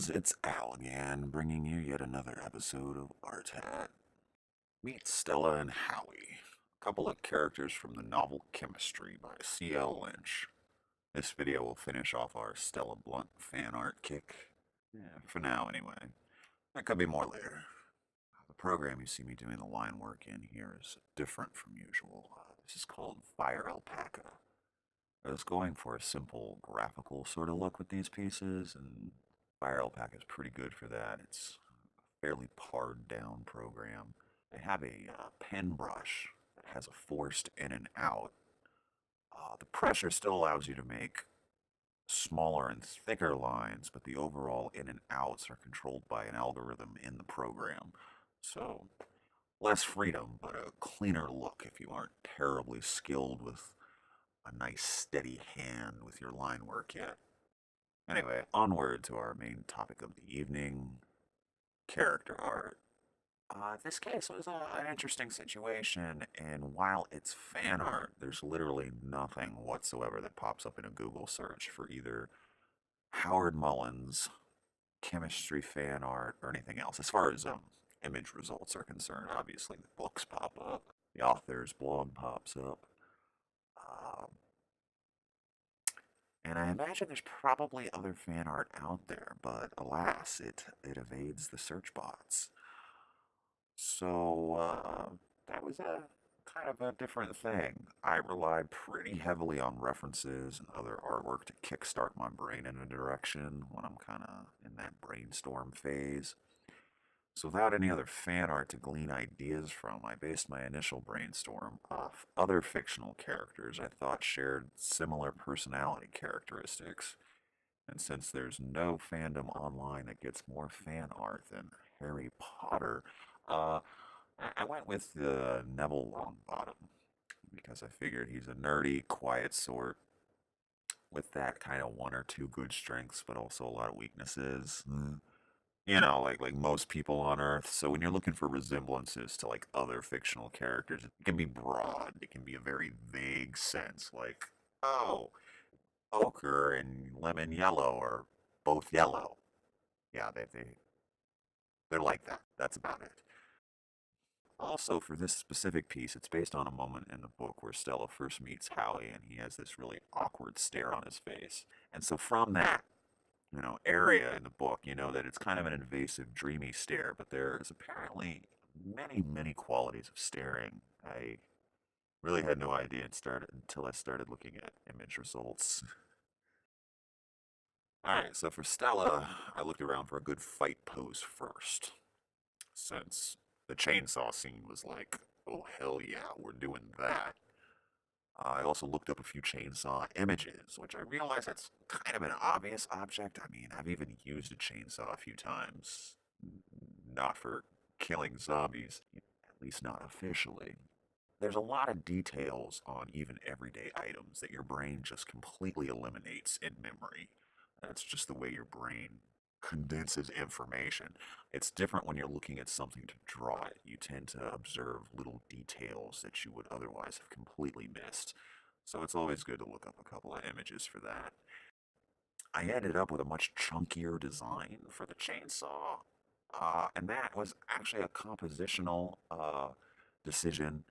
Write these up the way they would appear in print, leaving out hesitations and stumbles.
friends, it's Al again, bringing you yet another episode of Art Hat. Meet Stella and Howie, a couple of characters from the novel Chemistry by C.L. Lynch. This video will finish off our Stella Blunt fan art kick. Yeah, for now, anyway. There could be more later. The program you see me doing the line work in here is different from usual. This is called Fire Alpaca. I was going for a simple graphical sort of look with these pieces, and Fire Alpaca is pretty good for that. It's a fairly pared down program. They have a pen brush that has a forced in and out. The pressure still allows you to make smaller and thicker lines, but the overall in and outs are controlled by an algorithm in the program. So, less freedom, but a cleaner look if you aren't terribly skilled with a nice steady hand with your line work yet. Anyway, onward to our main topic of the evening, character art. This case was an interesting situation, and while it's fan art, there's literally nothing whatsoever that pops up in a Google search for either Howard Mullins, chemistry fan art, or anything else. As far as image results are concerned, obviously the books pop up, the author's blog pops up. And I imagine there's probably other fan art out there, but alas, it evades the search bots. So that was a kind of a different thing. I relied pretty heavily on references and other artwork to kickstart my brain in a direction when I'm kind of in that brainstorm phase. So without any other fan art to glean ideas from, I based my initial brainstorm off other fictional characters I thought shared similar personality characteristics. And since there's no fandom online that gets more fan art than Harry Potter, uh, I went with Neville Longbottom because I figured he's a nerdy, quiet sort with that kind of one or two good strengths, but also a lot of weaknesses. You know, like most people on Earth. So when you're looking for resemblances to like other fictional characters, it can be broad. It can be a very vague sense, like, oh, ochre and lemon yellow are both yellow. Yeah, they're like that. That's about it. Also, for this specific piece, it's based on a moment in the book where Stella first meets Howie, and he has this really awkward stare on his face. And so from that, area in the book, you know that it's kind of an invasive, dreamy stare, but there's apparently many, many qualities of staring. I really had no idea until I started looking at image results. Alright, so for Stella, I looked around for a good fight pose first, since the chainsaw scene was like, oh hell yeah, we're doing that. I also looked up a few chainsaw images, which I realize that's kind of an obvious object. I mean, I've even used a chainsaw a few times. Not for killing zombies, at least not officially. There's a lot of details on even everyday items that your brain just completely eliminates in memory. That's just the way your brain condenses information. It's different when you're looking at something to draw it. You tend to observe little details that you would otherwise have completely missed. So it's always good to look up a couple of images for that. I ended up with a much chunkier design for the chainsaw, and that was actually a compositional decision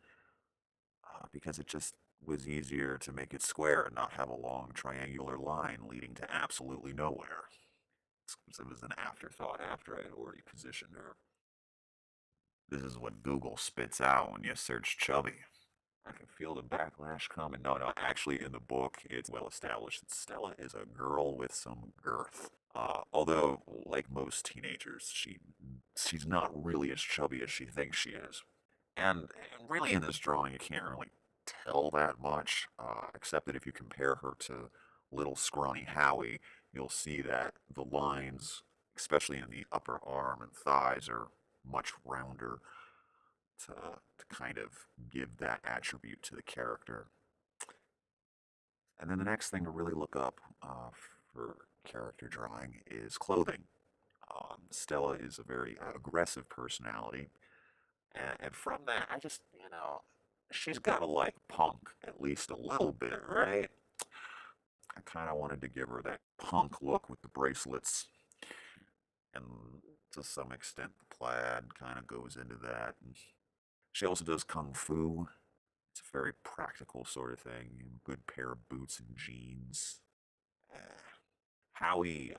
because it just was easier to make it square and not have a long triangular line leading to absolutely nowhere. It was an afterthought after I had already positioned her. This is what Google spits out when you search chubby. I can feel the backlash coming. No, actually, in the book, it's well established that Stella is a girl with some girth. Although, like most teenagers, she's not really as chubby as she thinks she is. And really, in this drawing, you can't really tell that much, except that if you compare her to little scrawny Howie, you'll see that the lines, especially in the upper arm and thighs, are much rounder to kind of give that attribute to the character. And then the next thing to really look up for character drawing is clothing. Stella is a very aggressive personality, and from that, I just, she's got to like punk at least a little bit, right? I kind of wanted to give her that punk look with the bracelets. and to some extent, the plaid kind of goes into that. And she also does kung fu. It's a very practical sort of thing. Good pair of boots and jeans. Howie,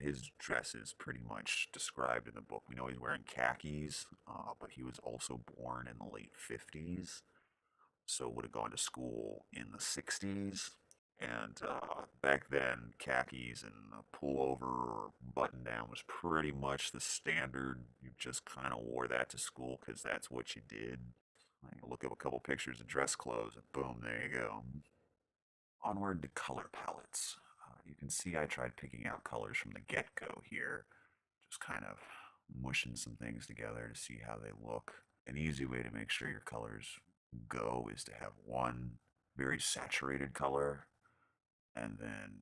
his dress is pretty much described in the book. We know he's wearing khakis, but he was also born in the late 50s, so would have gone to school in the 60s. And back then, khakis and a pullover or button down was pretty much the standard. You just kind of wore that to school because that's what you did. Like, look up a couple pictures of dress clothes, and boom, there you go. Onward to color palettes. You can see I tried picking out colors from the get-go here, just kind of mushing some things together to see how they look. An easy way to make sure your colors go is to have one very saturated color, and then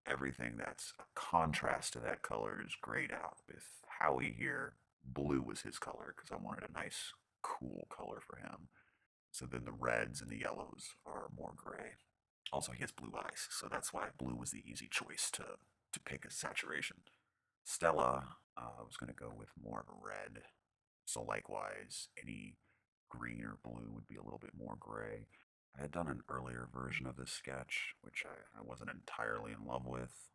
everything that's a contrast to that color is grayed out. With Howie here, blue was his color because I wanted a nice, cool color for him. So then the reds and the yellows are more gray. Also, he has blue eyes, so that's why blue was the easy choice to pick as saturation. Stella was going to go with more of a red, so likewise, any green or blue would be a little bit more gray. I had done an earlier version of this sketch, which I wasn't entirely in love with.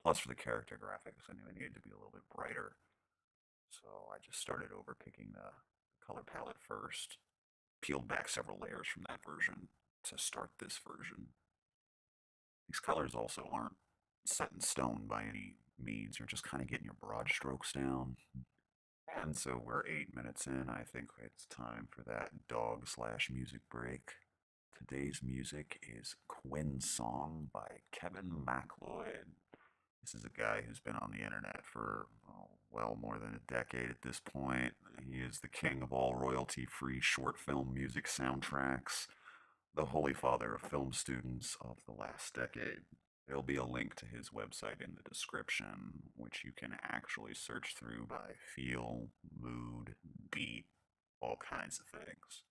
Plus, for the character graphics, I knew it needed to be a little bit brighter. So I just started over picking the color palette first, peeled back several layers from that version to start this version. These colors also aren't set in stone by any means. You're just kind of getting your broad strokes down. And so we're 8 minutes in. I think it's time for that dog slash music break. Today's music is Quinn's Song by Kevin MacLeod. This is a guy who's been on the internet for, well, more than a decade at this point. He is the king of all royalty-free short film music soundtracks, the holy father of film students of the last decade. There'll be a link to his website in the description, which you can actually search through by feel, mood, beat, all kinds of things.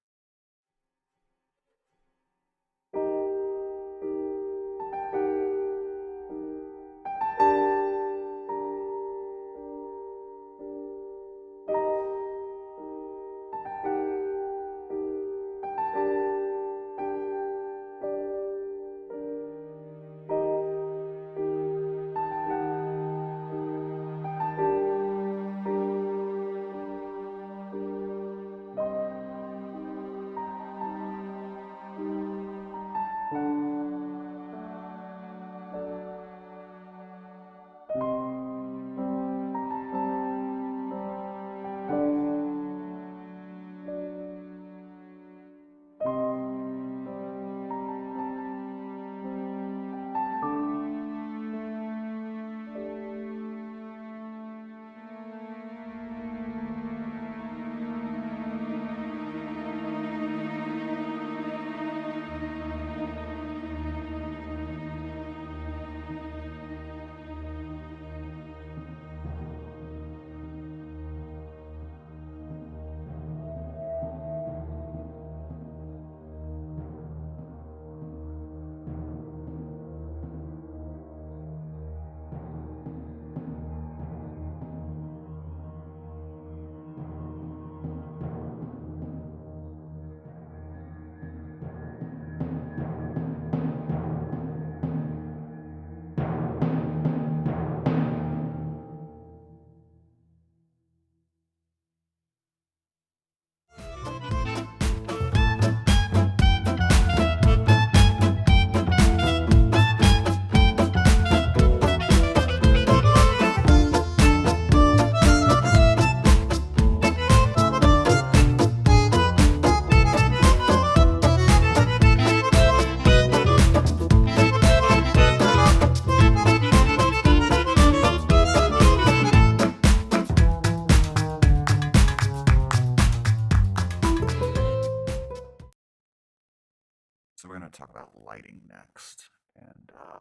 So we're going to talk about lighting next, and I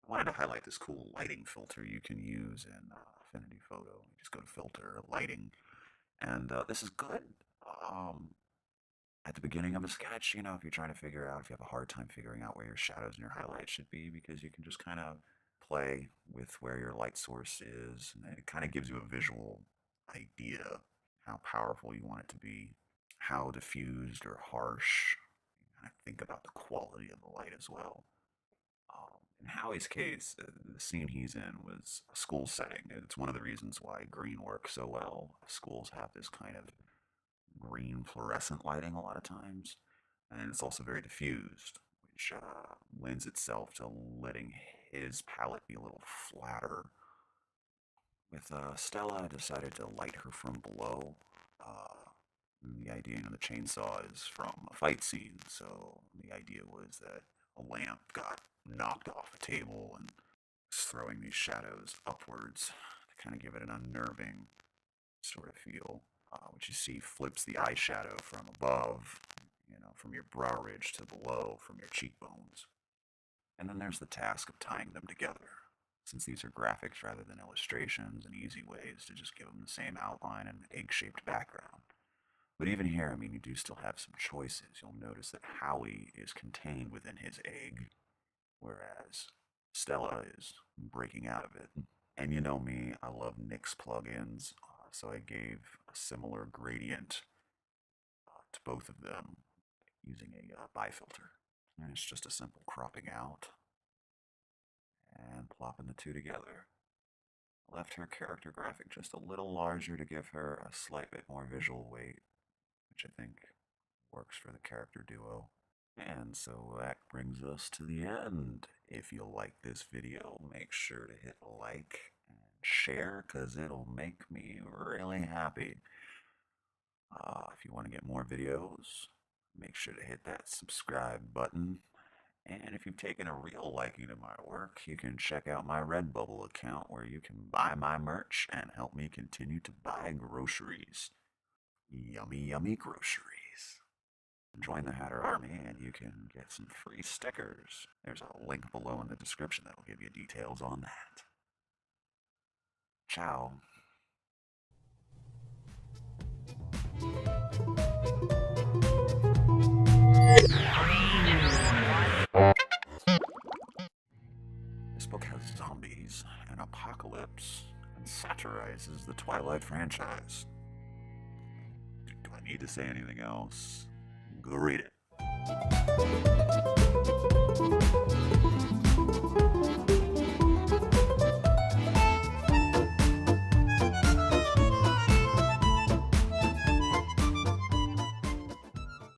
wanted to highlight this cool lighting filter you can use in Affinity Photo. You just go to Filter, Lighting, and this is good. At the beginning of a sketch, if you're trying to figure out, if you have a hard time figuring out where your shadows and your highlights should be, because you can just kind of play with where your light source is, and it kind of gives you a visual idea how powerful you want it to be, how diffused or harsh. You kind of think about the quality of the light as well. In Howie's case, the scene he's in was a school setting. It's one of the reasons why green works so well. Schools have this kind of green fluorescent lighting a lot of times, and it's also very diffused, which lends itself to letting his palette be a little flatter. With Stella, I decided to light her from below. The idea of the chainsaw is from a fight scene, so the idea was that a lamp got knocked off a table and was throwing these shadows upwards to kind of give it an unnerving sort of feel, which you see flips the eyeshadow from above, from your brow ridge to below, from your cheekbones. And then there's the task of tying them together. Since these are graphics rather than illustrations, and easy ways to just give them the same outline and egg-shaped background. But even here, you do still have some choices. You'll notice that Howie is contained within his egg, whereas Stella is breaking out of it. And you know me, I love NYX plugins, so I gave a similar gradient to both of them using a bifilter. And it's just a simple cropping out and plopping the two together. Left her character graphic just a little larger to give her a slight bit more visual weight, which I think works for the character duo. And so that brings us to the end. If you like this video, make sure to hit like and share, because it'll make me really happy. If you want to get more videos, make sure to hit that subscribe button. And if you've taken a real liking to my work, you can check out my Redbubble account where you can buy my merch and help me continue to buy groceries. Yummy, yummy groceries. Join the Hatter Army and you can get some free stickers. There's a link below in the description that will give you details on that. Ciao. This book has zombies, an apocalypse, and satirizes the Twilight franchise. Do I need to say anything else? Go read it.